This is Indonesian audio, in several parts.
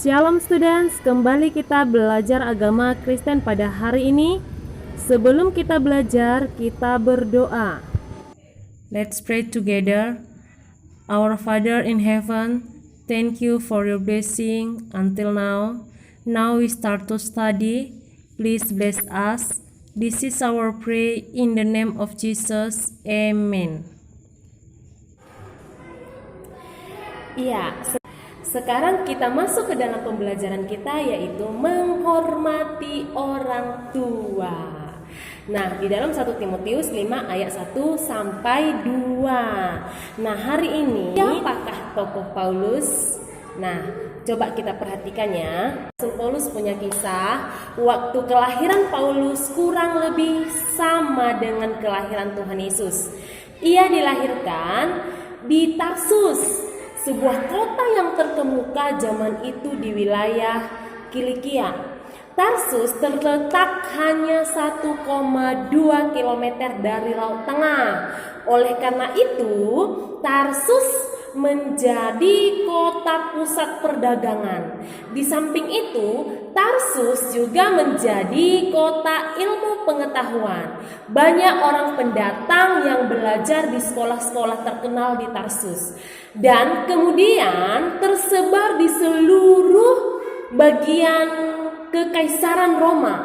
Shalom students, kembali kita belajar agama Kristen pada hari ini. Sebelum kita belajar, kita berdoa. Let's pray together. Our Father in heaven, thank you for your blessing until now. Now we start to study. Please bless us. This is our prayer in the name of Jesus. Amen. Iya, sekarang kita masuk ke dalam pembelajaran kita, yaitu menghormati orang tua. Nah, di dalam 1 Timotius 5 ayat 1 sampai 2. Nah, hari ini apakah tokoh Paulus? Nah, coba kita perhatikan ya. Paulus punya kisah waktu kelahiran Paulus kurang lebih sama dengan kelahiran Tuhan Yesus. Ia dilahirkan di Tarsus, sebuah kota yang terkemuka zaman itu di wilayah Kilikia. Tarsus terletak hanya 1,2 km dari Laut Tengah. Oleh karena itu, Tarsus menjadi kota pusat perdagangan. Di samping itu, Tarsus juga menjadi kota ilmu pengetahuan. Banyak orang pendatang yang belajar di sekolah-sekolah terkenal di Tarsus. Dan kemudian tersebar di seluruh bagian Kekaisaran Roma.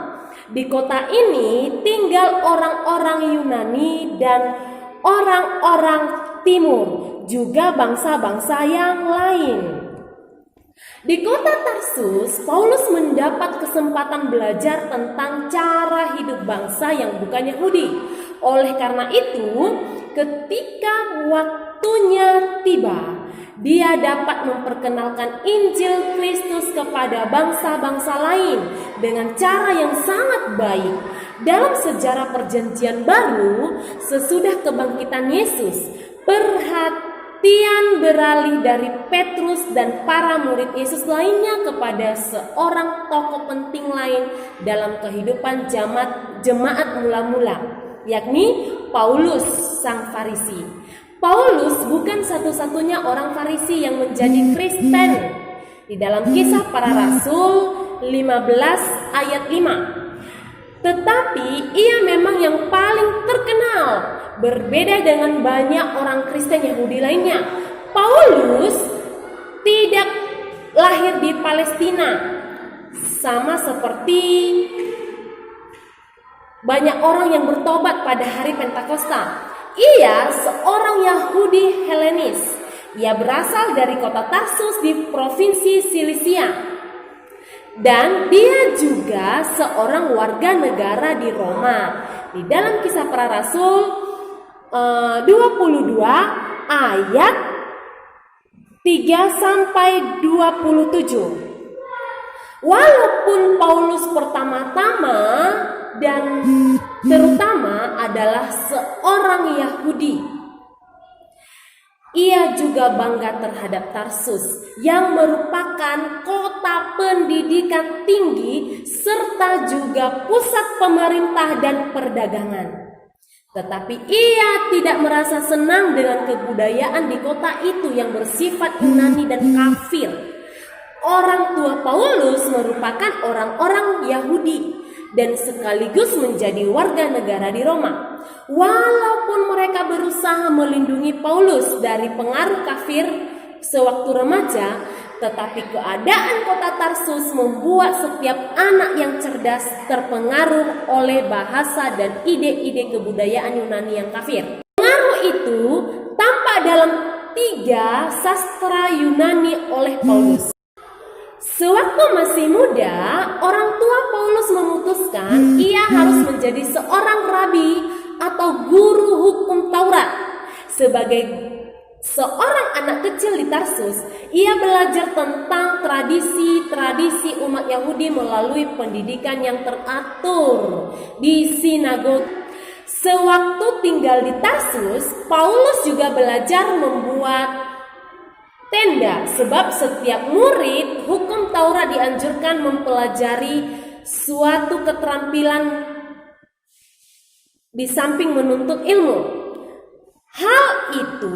Di kota ini tinggal orang-orang Yunani dan orang-orang Timur, juga bangsa-bangsa yang lain. Di kota Tarsus, Paulus mendapat kesempatan belajar tentang cara hidup bangsa yang bukan Yahudi. Oleh karena itu, ketika waktunya tiba, dia dapat memperkenalkan Injil Kristus kepada bangsa-bangsa lain dengan cara yang sangat baik. Dalam sejarah Perjanjian Baru, sesudah kebangkitan Yesus, perhatian beralih dari Petrus dan para murid Yesus lainnya kepada seorang tokoh penting lain dalam kehidupan jemaat mula-mula, yakni Paulus sang Farisi. Paulus bukan satu-satunya orang Farisi yang menjadi Kristen. Di dalam Kisah Para Rasul 15 ayat 5. Tetapi ia memang yang paling terkenal. Berbeda dengan banyak orang Kristen Yahudi lainnya, Paulus tidak lahir di Palestina, sama seperti banyak orang yang bertobat pada hari Pentakosta. Ia seorang Yahudi Helenis. Ia berasal dari kota Tarsus di provinsi Silisia. Dan dia juga seorang warga negara di Roma. Di dalam Kisah Para Rasul 22 ayat 3 sampai 27. Walaupun Paulus pertama-tama dan terutama adalah seorang Yahudi, ia juga bangga terhadap Tarsus yang merupakan kota pendidikan tinggi serta juga pusat pemerintah dan perdagangan. Tetapi ia tidak merasa senang dengan kebudayaan di kota itu yang bersifat Yunani dan kafir. Orang tua Paulus merupakan orang-orang Yahudi dan sekaligus menjadi warga negara di Roma. Walaupun mereka berusaha melindungi Paulus dari pengaruh kafir sewaktu remaja, tetapi keadaan kota Tarsus membuat setiap anak yang cerdas terpengaruh oleh bahasa dan ide-ide kebudayaan Yunani yang kafir. Pengaruh itu tampak dalam 3 sastra Yunani oleh Paulus. Sewaktu masih muda, orang tua Paulus memutuskan ia harus menjadi seorang rabi atau guru hukum Taurat. Sebagai seorang anak kecil di Tarsus, ia belajar tentang tradisi-tradisi umat Yahudi melalui pendidikan yang teratur di sinagog. Sewaktu tinggal di Tarsus, Paulus juga belajar membuat tenda, sebab setiap murid hukum Taurat dianjurkan mempelajari suatu keterampilan di samping menuntut ilmu. Hal itu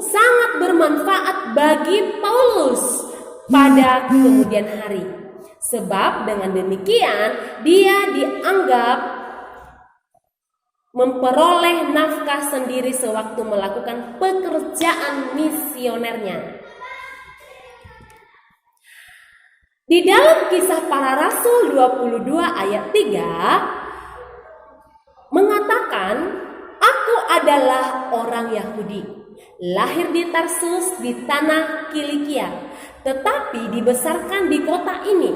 sangat bermanfaat bagi Paulus pada kemudian hari. Sebab dengan demikian dia dianggap memperoleh nafkah sendiri sewaktu melakukan pekerjaan misionernya. Di dalam Kisah Para Rasul 22 ayat 3 mengatakan, "Aku adalah orang Yahudi, lahir di Tarsus di tanah Kilikia, tetapi dibesarkan di kota ini,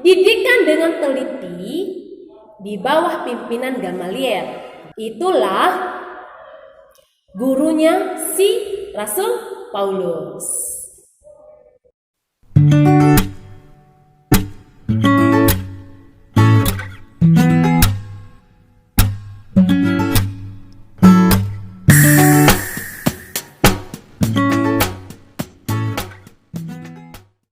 didikan dengan teliti di bawah pimpinan Gamaliel." Itulah gurunya si Rasul Paulus.